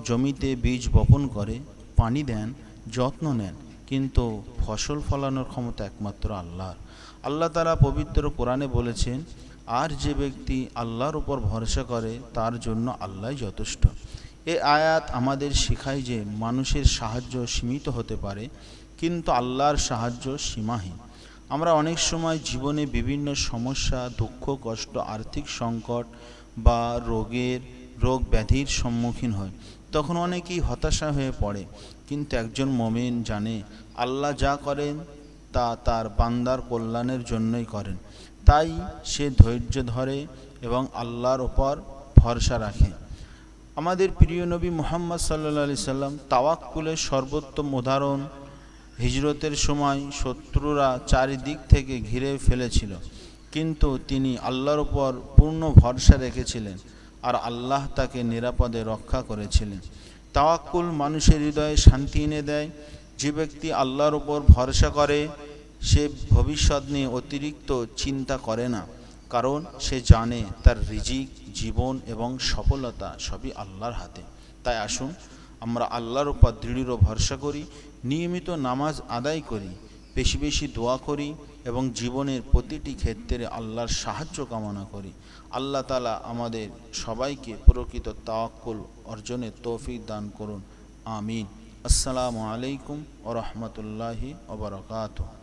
জমিতে বীজ বপন করে, পানি দেন, যত্ন নেন, কিন্তু ফসল ফলানোর ক্ষমতা একমাত্র আল্লাহর। আল্লাহ তাআলা পবিত্র কোরআনে বলেছেন, আর যে ব্যক্তি আল্লাহর উপর ভরসা করে তার জন্য আল্লাহই যথেষ্ট। এ আয়াত আমাদের শেখায় যে মানুষের সাহায্য সীমিত হতে পারে, কিন্তু আল্লাহর সাহায্য সীমাহীন। আমরা অনেক সময় জীবনে বিভিন্ন সমস্যা, দুঃখ, কষ্ট, আর্থিক সংকট বা রোগ ব্যাধির সম্মুখীন হই। তখন অনেকেই হতাশা হয়ে পড়ে, কিন্তু একজন মুমিন জানে আল্লাহ যা করেন তা তার বান্দার কল্যাণের জন্যই করেন। তাই সে ধৈর্য ধরে এবং আল্লাহর ওপর ভরসা রাখে। আমাদের প্রিয় নবী মুহাম্মদ সাল্লাল্লাহু আলাইহি সাল্লাম তাওয়াক্কুলের সর্বোত্তম উদাহরণ। হিজরতের সময় শত্রুরা চারিদিক থেকে ঘিরে ফেলেছিল, কিন্তু তিনি আল্লাহর উপর পূর্ণ ভরসা রেখেছিলেন আর আল্লাহ তাকে নিরাপদে রক্ষা করেছিলেন। তাওয়াক্কুল মানুষের হৃদয়ে শান্তি এনে দেয়। যে ব্যক্তি আল্লাহর উপর ভরসা করে সে ভবিষ্যৎ নিয়ে অতিরিক্ত চিন্তা করে না, কারণ সে জানে তার রিজিক, জীবন এবং সফলতা সবই আল্লাহর হাতে। তাই আসুন আমরা আল্লাহর উপর দৃঢ় ভরসা করি, নিয়মিত নামাজ আদায় করি, বেশি বেশি দোয়া করি এবং জীবনের প্রতিটি ক্ষেত্রে আল্লাহর সাহায্য কামনা করি। আল্লাহ তাআলা আমাদের সবাইকে প্রকৃত তাওয়াক্কুল অর্জনের তৌফিক দান করুন। আমিন। আসসালামু আলাইকুম ওয়া রাহমাতুল্লাহি ওয়া বারাকাতুহু।